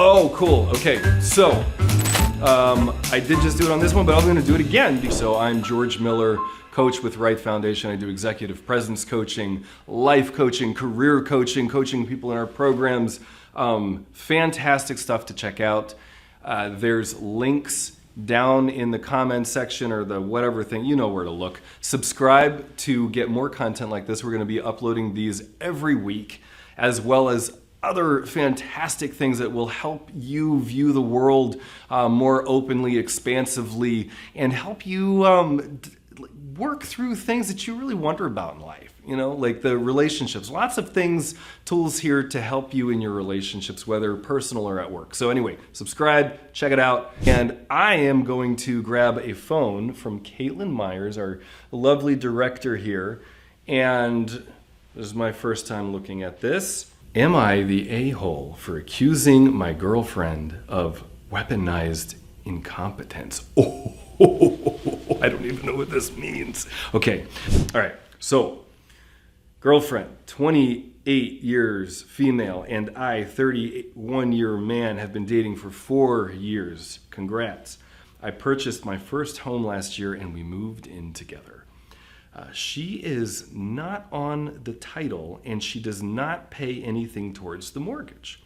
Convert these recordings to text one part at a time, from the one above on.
Oh, cool. Okay, so I did just do it on this one, but I'm going to do it again. So I'm George Miller, coach with Right Foundation. I do executive presence coaching, life coaching, career coaching, coaching people in our programs. Fantastic stuff to check out. There's links down in the comments section or the whatever thing, you know where to look. Subscribe to get more content like this. We're going to be uploading these every week, as well as other fantastic things that will help you view the world more openly, expansively, and help you work through things that you really wonder about in life. You know, like the relationships. Lots of things, tools here to help you in your relationships, whether personal or at work. So anyway, subscribe, check it out. And I am going to grab a phone from Caitlin Myers, our lovely director here. And this is my first time looking at this. Am I the a-hole for accusing my girlfriend of weaponized incompetence? Oh, I don't even know what this means. Okay, all right, so girlfriend, 28 years, female, and I, 31-year man, have been dating for 4 years. Congrats. I purchased my first home last year and we moved in together. She is not on the title and she does not pay anything towards the mortgage.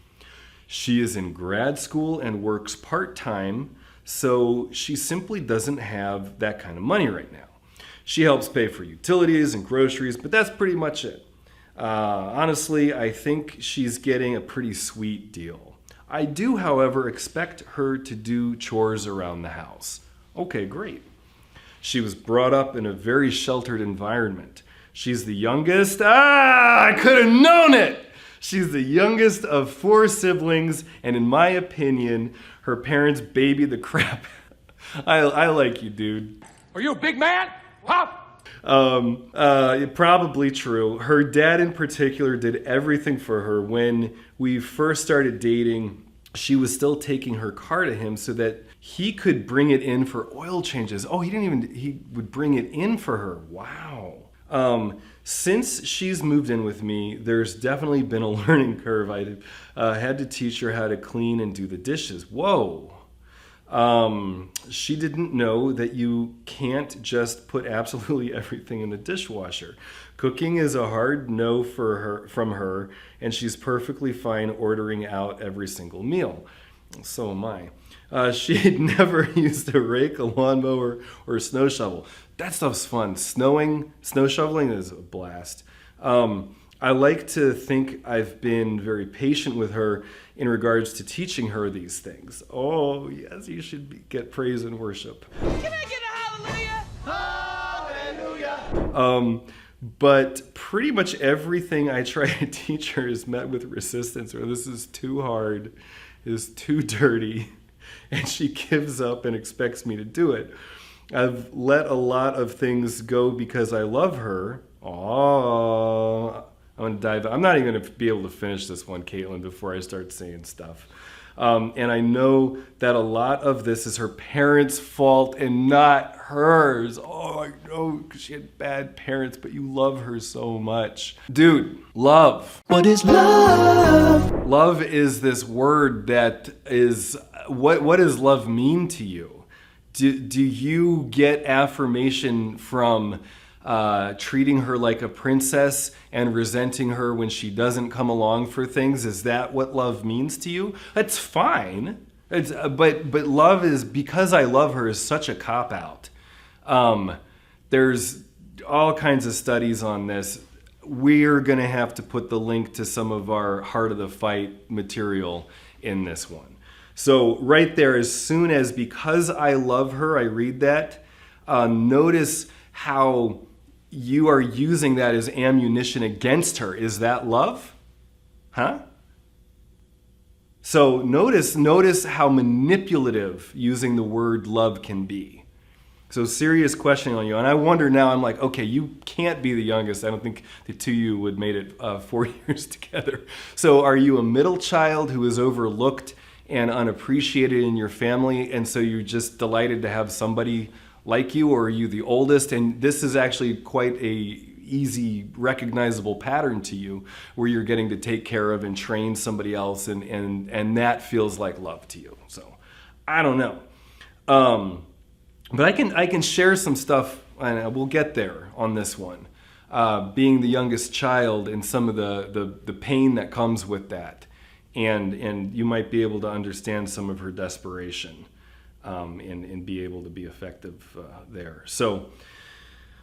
She is in grad school and works part-time, so she simply doesn't have that kind of money right now. She helps pay for utilities and groceries, but that's pretty much it. Honestly, I think she's getting a pretty sweet deal. I do, however, expect her to do chores around the house. Okay, great. She was brought up in a very sheltered environment. She's the youngest. I could have known it! She's the youngest of 4 siblings, and in my opinion, her parents baby the crap. I like you, dude. Are you a big man? Pop! Probably true. Her dad in particular did everything for her. When we first started dating, she was still taking her car to him so that he could bring it in for oil changes. Oh, he would bring it in for her. Wow. Since she's moved in with me, there's definitely been a learning curve. I had to teach her how to clean and do the dishes. Whoa. She didn't know that you can't just put absolutely everything in the dishwasher. Cooking is a hard no from her, and she's perfectly fine ordering out every single meal. So am I. She had never used a rake, a lawnmower, or a snow shovel. That stuff's fun. Snow shoveling is a blast. I like to think I've been very patient with her in regards to teaching her these things. Oh, yes, you should get praise and worship. Can I get a hallelujah? Hallelujah! But pretty much everything I try to teach her is met with resistance, or this is too hard, is too dirty, and she gives up and expects me to do it. I've let a lot of things go because I love her. Oh, I'm gonna dive. I'm not even gonna be able to finish this one, Caitlin, before I start saying stuff. And I know that a lot of this is her parents' fault and not hers. Oh, I know, because she had bad parents, but you love her so much. Dude, love. What is love? Love is this word that is, what does love mean to you? Do you get affirmation from treating her like a princess and resenting her when she doesn't come along for things? Is that what love means to you? That's fine. But love is, because I love her, is such a cop-out. There's all kinds of studies on this. We're going to have to put the link to some of our Heart of the Fight material in this one. So right there, as soon as because I love her, I read that, notice how you are using that as ammunition against her. Is that love? Huh? So notice how manipulative using the word love can be. So serious question on you. And I wonder now, I'm like, okay, you can't be the youngest. I don't think the two of you would made it 4 years together. So are you a middle child who is overlooked and unappreciated in your family, and so you're just delighted to have somebody like you, or are you the oldest? And this is actually quite a easy, recognizable pattern to you where you're getting to take care of and train somebody else, and that feels like love to you. So I don't know. But I can share some stuff, and we'll get there on this one. Being the youngest child and some of the pain that comes with that. And you might be able to understand some of her desperation and be able to be effective there. So,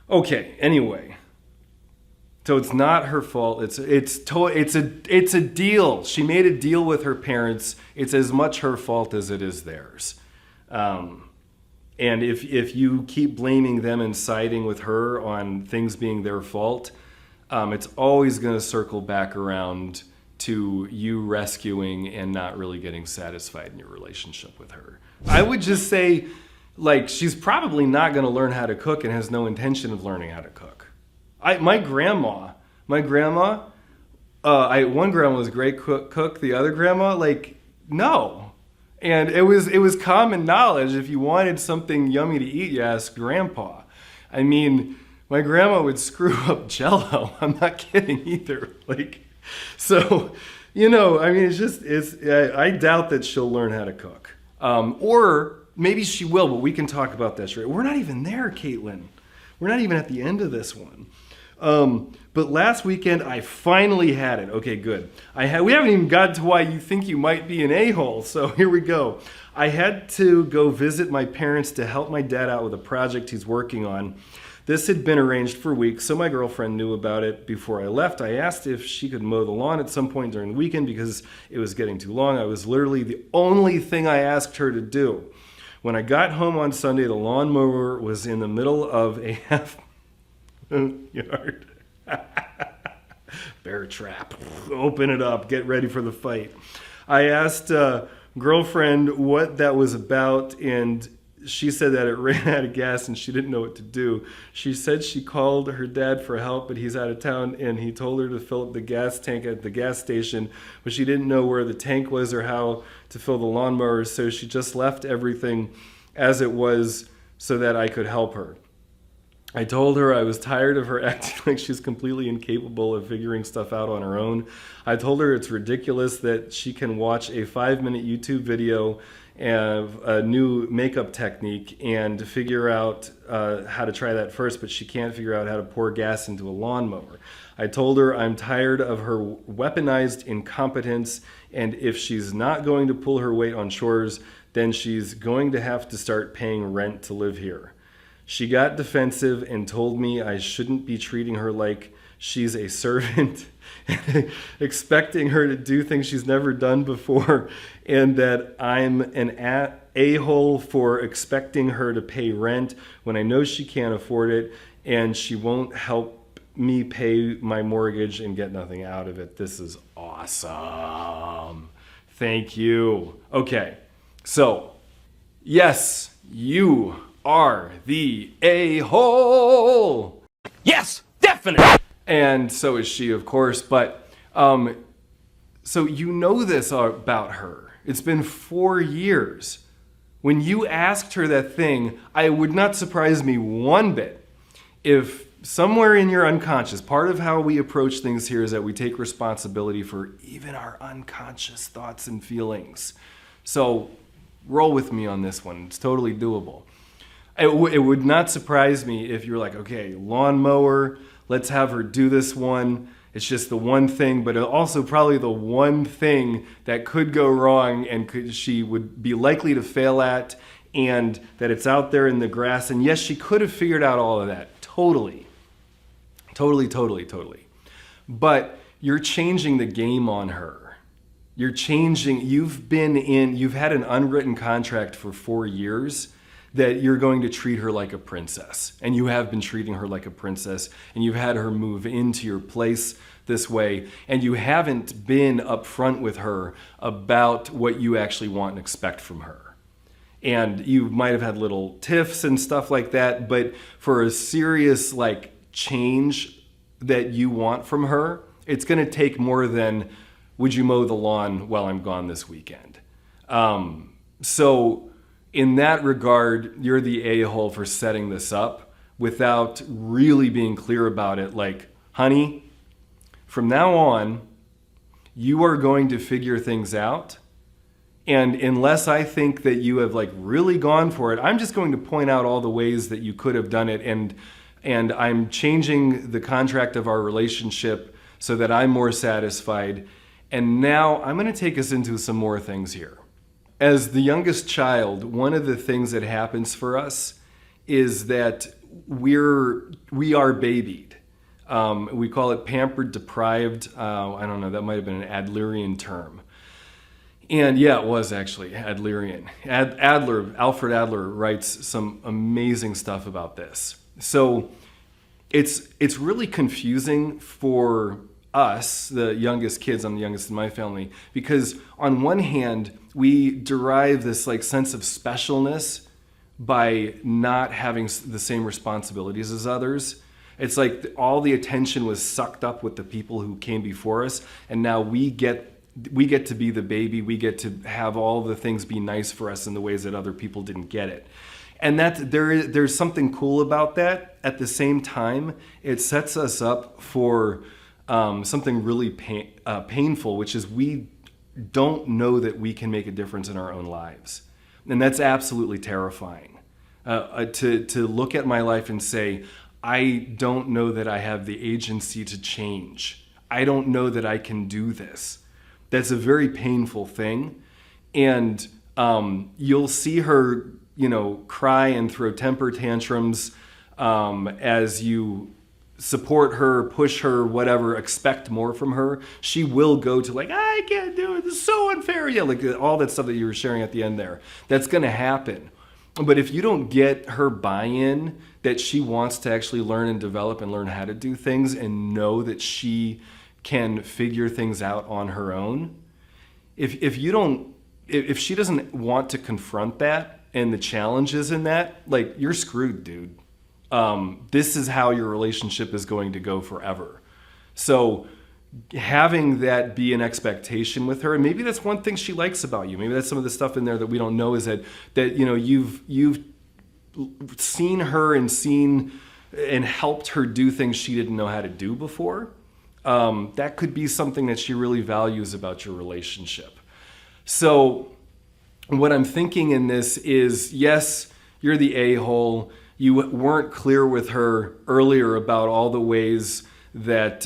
okay, anyway. So it's not her fault. It's a deal. She made a deal with her parents. It's as much her fault as it is theirs. And if you keep blaming them and siding with her on things being their fault, it's always going to circle back around to you rescuing and not really getting satisfied in your relationship with her. I would just say, like, she's probably not going to learn how to cook and has no intention of learning how to cook. My grandma, one grandma was a great cook. The other grandma, like, no. And it was common knowledge, if you wanted something yummy to eat, you asked grandpa. I mean, my grandma would screw up Jell-O. I'm not kidding either. Like, so, I mean, I doubt that she'll learn how to cook. Or maybe she will, but we can talk about that straight. We're not even there, Caitlin. We're not even at the end of this one. But last weekend, I finally had it. Okay, good. We haven't even got to why you think you might be an a-hole, so here we go. I had to go visit my parents to help my dad out with a project he's working on. This had been arranged for weeks, so my girlfriend knew about it before I left. I asked if she could mow the lawn at some point during the weekend because it was getting too long. I was literally the only thing I asked her to do. When I got home on Sunday, the lawnmower was in the middle of a half yard. Bear trap. Open it up. Get ready for the fight. I asked girlfriend what that was about, and she said that it ran out of gas and she didn't know what to do. She said she called her dad for help, but he's out of town, and he told her to fill up the gas tank at the gas station, but she didn't know where the tank was or how to fill the lawnmower, so she just left everything as it was so that I could help her. I told her I was tired of her acting like she's completely incapable of figuring stuff out on her own. I told her it's ridiculous that she can watch a 5-minute YouTube video of a new makeup technique and figure out how to try that first, but she can't figure out how to pour gas into a lawnmower. I told her I'm tired of her weaponized incompetence, and if she's not going to pull her weight on chores, then she's going to have to start paying rent to live here. She got defensive and told me I shouldn't be treating her like she's a servant, expecting her to do things she's never done before, and that I'm an a-hole for expecting her to pay rent when I know she can't afford it, and she won't help me pay my mortgage and get nothing out of it. This is awesome. Thank you. Okay, so yes, you are the a-hole. Yes, definitely. And so is she, of course. But so you know this about her. It's been 4 years. When you asked her that thing, it would not surprise me one bit if somewhere in your unconscious, part of how we approach things here is that we take responsibility for even our unconscious thoughts and feelings. So roll with me on this one. It's totally doable. It would not surprise me if you're like, okay, lawnmower, let's have her do this one. It's just the one thing, but also probably the one thing that could go wrong and she would be likely to fail at, and that it's out there in the grass. And yes, she could have figured out all of that. Totally. But you're changing the game on her. You've had an unwritten contract for 4 years that you're going to treat her like a princess. And you have been treating her like a princess, and you've had her move into your place this way, and you haven't been upfront with her about what you actually want and expect from her. And you might have had little tiffs and stuff like that, but for a serious change that you want from her, it's gonna take more than, would you mow the lawn while I'm gone this weekend? So in that regard, you're the a-hole for setting this up, without really being clear about it. Like, honey, from now on, you are going to figure things out. And unless I think that you have like really gone for it, I'm just going to point out all the ways that you could have done it. And I'm changing the contract of our relationship so that I'm more satisfied. And now I'm going to take us into some more things here. As the youngest child, one of the things that happens for us is that we are babied. We call it pampered deprived. I don't know, that might have been an Adlerian term. And yeah, it was actually Adlerian. Alfred Adler writes some amazing stuff about this. So it's really confusing for us, the youngest kids. I'm the youngest in my family, because on one hand, we derive this like sense of specialness by not having the same responsibilities as others. It's like all the attention was sucked up with the people who came before us, and now we get to be the baby. We get to have all the things be nice for us in the ways that other people didn't get it. And there's something cool about that. At the same time, it sets us up for something really painful, which is we don't know that we can make a difference in our own lives. And that's absolutely terrifying. To look at my life and say, I don't know that I have the agency to change. I don't know that I can do this. That's a very painful thing. And you'll see her, cry and throw temper tantrums as you support her, push her, whatever, expect more from her. She will go to like, I can't do it, this is so unfair. Yeah, like all that stuff that you were sharing at the end there. That's gonna happen. But if you don't get her buy-in that she wants to actually learn and develop and learn how to do things and know that she can figure things out on her own, if she doesn't want to confront that and the challenges in that, like, you're screwed, dude. This is how your relationship is going to go forever. So having that be an expectation with her, and maybe that's one thing she likes about you. Maybe that's some of the stuff in there that we don't know, is that you've seen her and helped her do things she didn't know how to do before. That could be something that she really values about your relationship. So what I'm thinking in this is, yes, you're the a-hole. You weren't clear with her earlier about all the ways that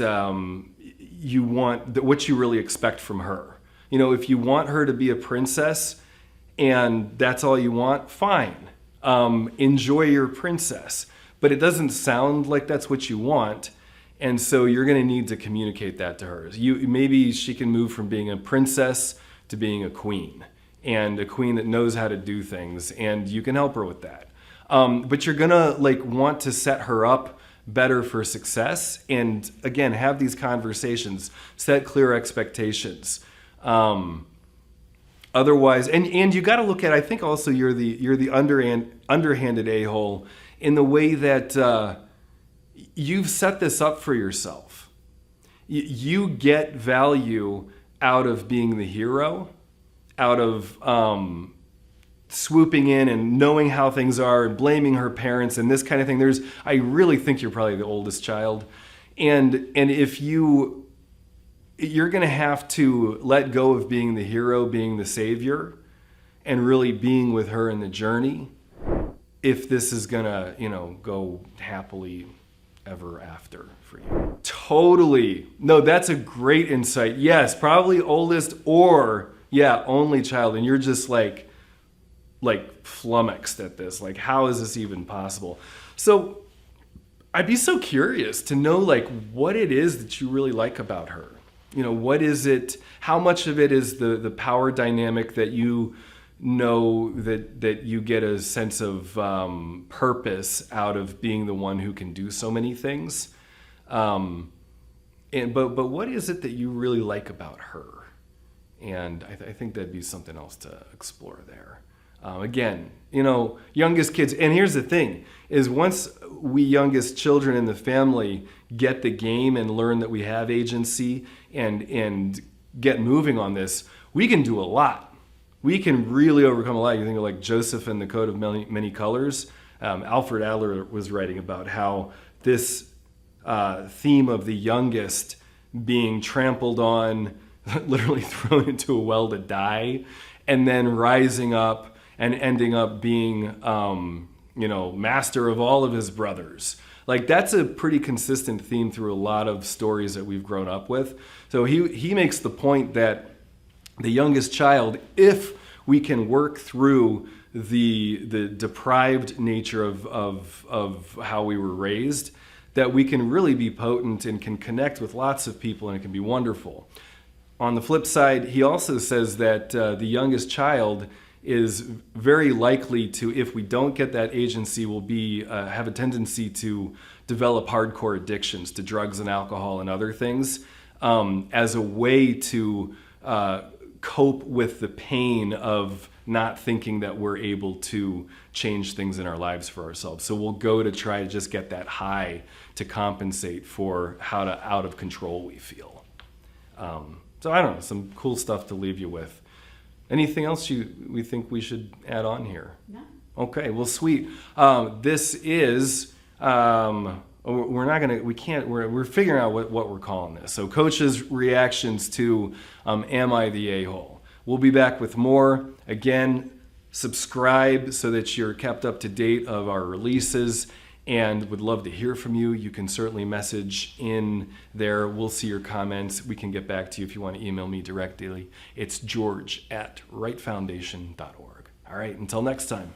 you want, what you really expect from her. If you want her to be a princess and that's all you want, fine. Enjoy your princess. But it doesn't sound like that's what you want. And so you're going to need to communicate that to her. Maybe she can move from being a princess to being a queen, and a queen that knows how to do things, and you can help her with that. But you're gonna want to set her up better for success, and again, have these conversations, set clear expectations. Otherwise, and you got to look at, I think also you're the underhanded a-hole in the way that you've set this up for yourself. You get value out of being the hero, out of swooping in and knowing how things are and blaming her parents and this kind of thing. I really think you're probably the oldest child. And if you're going to have to let go of being the hero, being the savior, and really being with her in the journey, if this is going to, go happily ever after for you. Totally. No, that's a great insight. Yes, probably oldest or, only child. And you're just like flummoxed at this. Like, how is this even possible? So I'd be so curious to know what it is that you really like about her. What is it, how much of it is the power dynamic that you know that you get a sense of purpose out of being the one who can do so many things. But what is it that you really like about her? And I think that'd be something else to explore there. Again, youngest kids, and here's the thing, is once we youngest children in the family get the game and learn that we have agency and get moving on this, we can do a lot. We can really overcome a lot. You think of Joseph and the coat of many colors. Alfred Adler was writing about how this theme of the youngest being trampled on, literally thrown into a well to die, and then rising up and ending up being, master of all of his brothers. Like, that's a pretty consistent theme through a lot of stories that we've grown up with. So he makes the point that the youngest child, if we can work through the deprived nature of how we were raised, that we can really be potent and can connect with lots of people, and it can be wonderful. On the flip side, he also says that the youngest child is very likely to, if we don't get that agency, will have a tendency to develop hardcore addictions to drugs and alcohol and other things as a way to cope with the pain of not thinking that we're able to change things in our lives for ourselves. So we'll go to try to just get that high to compensate for how out of control we feel. So I don't know, some cool stuff to leave you with. Anything else we think we should add on here? No. Okay, well, sweet. This is, we're figuring out what we're calling this. So coaches' reactions to Am I the A-hole? We'll be back with more. Again, subscribe so that you're kept up to date of our releases, and would love to hear from you. You can certainly message in there. We'll see your comments. We can get back to you if you want to email me directly. It's george@rightfoundation.org. All right, until next time.